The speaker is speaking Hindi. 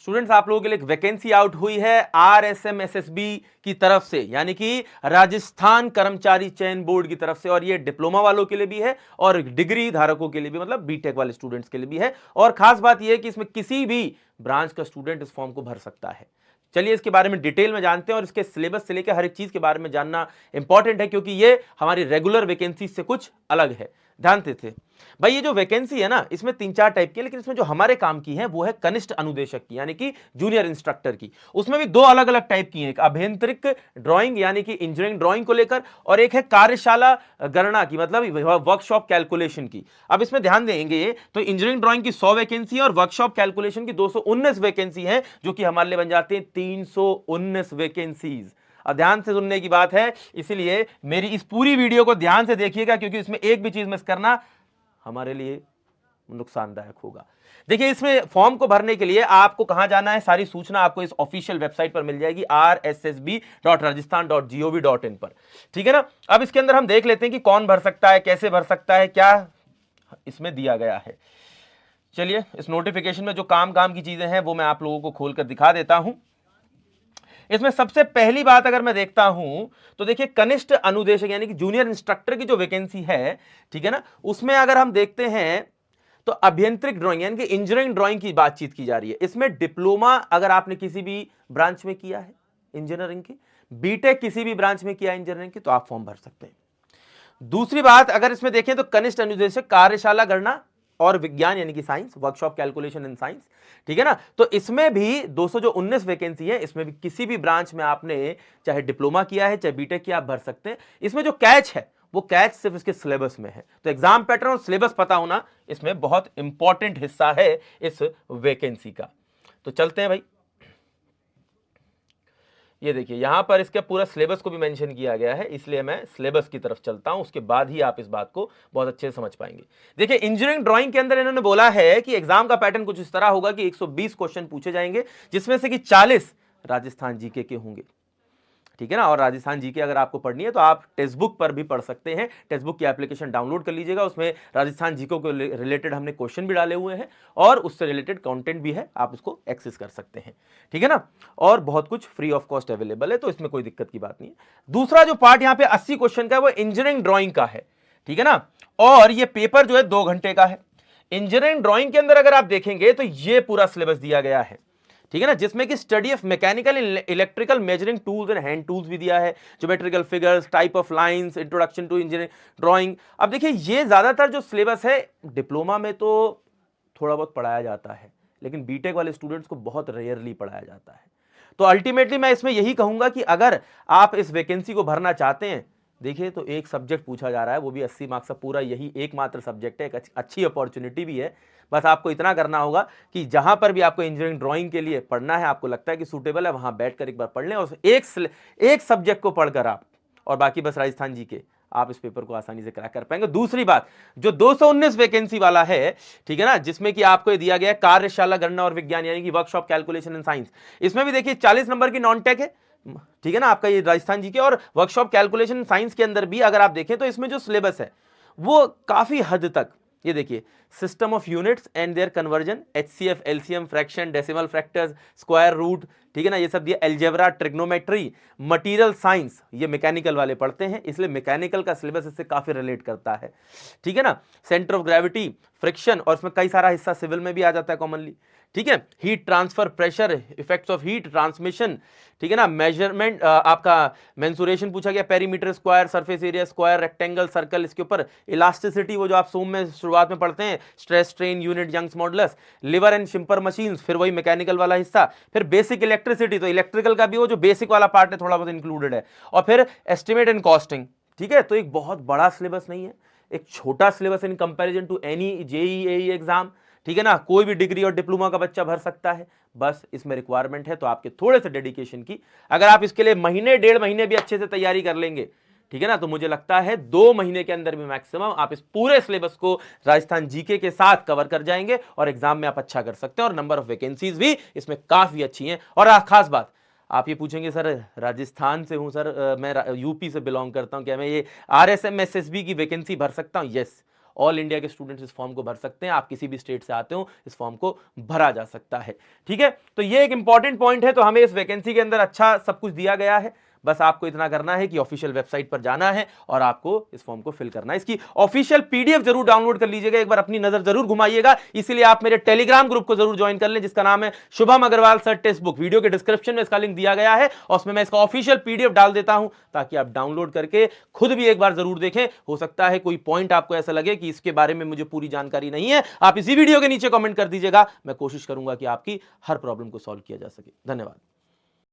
स्टूडेंट्स आप लोगों के लिए एक वैकेंसी आउट हुई है RSMSSB की तरफ से, यानी कि राजस्थान कर्मचारी चयन बोर्ड की तरफ से, और ये डिप्लोमा वालों के लिए भी है और डिग्री धारकों के लिए भी, मतलब बीटेक वाले स्टूडेंट्स के लिए भी है। और खास बात यह है कि इसमें किसी भी ब्रांच का स्टूडेंट इस फॉर्म को भर सकता है। चलिए इसके बारे में डिटेल में जानते हैं, और इसके सिलेबस से लेकर हर एक चीज के बारे में जानना इंपॉर्टेंट है, क्योंकि ये हमारी रेगुलर वैकेंसी से कुछ अलग है। ध्यान देते भाई, ये जो वैकेंसी है ना, इसमें 3-4 टाइप की है, लेकिन इसमें जो हमारे काम की है वो है कनिष्ठ अनुदेशक की, यानी कि जूनियर इंस्ट्रक्टर की। उसमें भी 2 अलग अलग टाइप की है, एक अभियांत्रिक ड्राइंग यानी कि इंजीनियरिंग ड्राइंग को लेकर, और एक है कार्यशाला गणना की, मतलब वर्कशॉप कैलकुलेशन की। अब इसमें ध्यान देंगे तो इंजीनियरिंग ड्राइंग की 100 वैकेंसी है और वर्कशॉप कैलकुलेशन की 219 वैकेंसी है, जो कि हमारे लिए बन जाते हैं 319 वैकेंसीज। और ध्यान से सुनने की बात है, इसीलिए मेरी इस पूरी वीडियो को ध्यान से देखिएगा, क्योंकि इसमें एक भी चीज मिस करना हमारे लिए नुकसानदायक होगा। देखिए, इसमें फॉर्म को भरने के लिए आपको कहां जाना है, सारी सूचना आपको इस ऑफिशियल वेबसाइट पर मिल जाएगी rssb.rajasthan.gov.in पर। ठीक है ना। अब इसके अंदर हम देख लेते हैं कि कौन भर सकता है, कैसे भर सकता है, क्या इसमें दिया गया है। चलिए, इस नोटिफिकेशन में जो काम की चीजें हैं वो मैं आप लोगों को खोलकर दिखा देता हूं। इसमें सबसे पहली बात अगर मैं देखता हूं तो देखिए, कनिष्ठ अनुदेशक यानी कि जूनियर इंस्ट्रक्टर की जो वैकेंसी है, ठीक है ना, उसमें अगर हम देखते हैं तो अभियांत्रिक ड्राइंग यानी कि इंजीनियरिंग ड्राइंग की बातचीत की जा रही है। इसमें डिप्लोमा अगर आपने किसी भी ब्रांच में किया है इंजीनियरिंग की, बीटेक किसी भी ब्रांच में किया है इंजीनियरिंग की, तो आप फॉर्म भर सकते हैं। दूसरी बात अगर इसमें देखें तो कनिष्ठ अनुदेशक कार्यशाला गणना और विज्ञान यानी कि science, workshop calculation in science, ठीक है ना। तो इसमें भी 219 वैकेंसी है, इसमें भी किसी भी ब्रांच में आपने चाहे डिप्लोमा किया है चाहे बीटेक किया, आप भर सकते हैं। इसमें जो कैच है वो कैच सिर्फ इसके सिलेबस में है, तो एग्जाम पैटर्न और सिलेबस पता होना इसमें बहुत इंपॉर्टेंट हिस्सा है इस वैकेंसी का। तो चलते हैं भाई, ये देखिए यहां पर इसके पूरा सिलेबस को भी मेंशन किया गया है, इसलिए मैं सिलेबस की तरफ चलता हूं, उसके बाद ही आप इस बात को बहुत अच्छे से समझ पाएंगे। देखिए, इंजीनियरिंग ड्राइंग के अंदर इन्होंने बोला है कि एग्जाम का पैटर्न कुछ इस तरह होगा कि 120 क्वेश्चन पूछे जाएंगे, जिसमें से कि 40 राजस्थान जीके के होंगे। ठीक है ना। और राजस्थान जीके अगर आपको पढ़नी है तो आप टेक्स्ट बुक पर भी पढ़ सकते हैं, टेक्स्ट बुक की एप्लीकेशन डाउनलोड कर लीजिएगा, उसमें राजस्थान जीके को रिलेटेड हमने क्वेश्चन भी डाले हुए हैं और उससे रिलेटेड कंटेंट भी है, आप उसको एक्सेस कर सकते हैं। ठीक है ना। और बहुत कुछ फ्री ऑफ कॉस्ट अवेलेबल है, तो इसमें कोई दिक्कत की बात नहीं है। दूसरा जो पार्ट यहाँ पे 80 क्वेश्चन का है वो इंजीनियरिंग ड्रॉइंग का है। ठीक है ना। और ये पेपर जो है 2 घंटे का है। इंजीनियरिंग ड्रॉइंग के अंदर अगर आप देखेंगे तो ये पूरा सिलेबस दिया गया है, ठीक है ना, जिसमें कि study of mechanical electrical measuring tools and hand tools भी दिया है, geometrical figures, type of lines, introduction to engineering drawing. अब देखिए, ये ज्यादातर जो सिलेबस है डिप्लोमा में तो थोड़ा बहुत पढ़ाया जाता है, लेकिन बीटेक वाले स्टूडेंट्स को बहुत रेयरली पढ़ाया जाता है। तो अल्टीमेटली मैं इसमें यही कहूंगा कि अगर आप इस वैकेंसी को भरना चाहते हैं, देखिए तो एक सब्जेक्ट पूछा जा रहा है, वो भी 80 मार्क्स का, पूरा यही एकमात्र सब्जेक्ट है, एक अच्छी अपॉर्चुनिटी भी है। बस आपको इतना करना होगा कि जहां पर भी आपको इंजीनियरिंग ड्राइंग के लिए पढ़ना है, आपको लगता है कि सूटेबल है, वहां बैठकर एक बार पढ़ लें, और एक सब्जेक्ट को पढ़कर आप, और बाकी बस राजस्थान जी के, आप इस पेपर को आसानी से क्रैक कर पाएंगे। दूसरी बात, जो 219 वैकेंसी वाला है, ठीक है ना, जिसमें कि आपको दिया गया है कार्यशाला गणना और विज्ञान यानी कि वर्कशॉप कैलकुलेशन इन साइंस, इसमें भी देखिए 40 नंबर की नॉन टेक है, ठीक है ना, आपका ये राजस्थान जी के। और वर्कशॉप कैलकुलेशन साइंस के अंदर भी अगर आप देखें तो इसमें जो सिलेबस है वो काफी हद तक, ये देखिए, system of units and their conversion, HCF, LCM, fraction, decimal factors, square root, ठीक है ना, ये सब दिया, अलजेब्रा, ट्रिग्नोमेट्री, मटेरियल साइंस, ये मैकेनिकल वाले पढ़ते हैं, इसलिए मैकेनिकल का सिलेबस इससे काफी रिलेट करता है। ठीक है ना। सेंटर ऑफ ग्रेविटी, फ्रिक्शन, और इसमें कई सारा हिस्सा सिविल में भी आ जाता है कॉमनली। ठीक है। Heat transfer, pressure, effects of heat transmission, ठीक है ना, मेजरमेंट, आपका मेंसुरेशन पूछा गया, perimeter square, surface area square, rectangle, circle, इसके ऊपर इलास्टिसिटी, वो जो आप सोम में शुरुआत में पढ़ते हैं, stress strain unit, Young's modulus, lever and simple machines, फिर वही मैकेनिकल वाला हिस्सा, फिर बेसिक इलेक्ट्रिसिटी, तो इलेक्ट्रिकल का भी वो जो बेसिक वाला पार्ट है थोड़ा बहुत इंक्लूडेड है, और फिर एस्टिमेट एंड कॉस्टिंग। ठीक है। तो एक बहुत बड़ा सिलेबस नहीं है, एक छोटा syllabus in comparison to any JEE exam. ठीक है ना। कोई भी डिग्री और डिप्लोमा का बच्चा भर सकता है, बस इसमें रिक्वायरमेंट है तो आपके थोड़े से डेडिकेशन की। अगर आप इसके लिए महीने 1.5 महीने भी अच्छे से तैयारी कर लेंगे, ठीक है ना, तो मुझे लगता है 2 महीने के अंदर भी मैक्सिमम आप इस पूरे सिलेबस को राजस्थान जीके के साथ कवर कर जाएंगे और एग्जाम में आप अच्छा कर सकते हैं। और नंबर ऑफ वैकेंसीज भी इसमें काफी अच्छी हैं। और खास बात, आप ये पूछेंगे सर राजस्थान से हूं सर, मैं यूपी से बिलोंग करता हूं, क्या मैं ये RSMSSB की वैकेंसी भर सकता हूं? यस, ऑल इंडिया के स्टूडेंट्स इस फॉर्म को भर सकते हैं। आप किसी भी स्टेट से आते हो, इस फॉर्म को भरा जा सकता है। ठीक है, तो ये एक इंपॉर्टेंट पॉइंट है। तो हमें इस वैकेंसी के अंदर अच्छा सब कुछ दिया गया है। बस आपको इतना करना है कि ऑफिशियल वेबसाइट पर जाना है और आपको इस फॉर्म को फिल करना है। इसकी ऑफिशियल पीडीएफ जरूर डाउनलोड कर लीजिएगा, एक बार अपनी नजर जरूर घुमाइएगा। इसलिए आप मेरे टेलीग्राम ग्रुप को जरूर ज्वाइन कर लें, जिसका नाम है Shubham Agarwal sir textbook. Video के डिस्क्रिप्शन में इसका लिंक दिया गया है और उसमें मैं इसका ऑफिशियल पीडीएफ डाल देता हूं, ताकि आप डाउनलोड करके खुद भी एक बार जरूर देखें। हो सकता है कोई पॉइंट आपको ऐसा लगे कि इसके बारे में मुझे पूरी जानकारी नहीं है, आप इसी वीडियो के नीचे कमेंट कर दीजिएगा। मैं कोशिश करूंगा कि आपकी हर प्रॉब्लम को सॉल्व किया जा सके। धन्यवाद।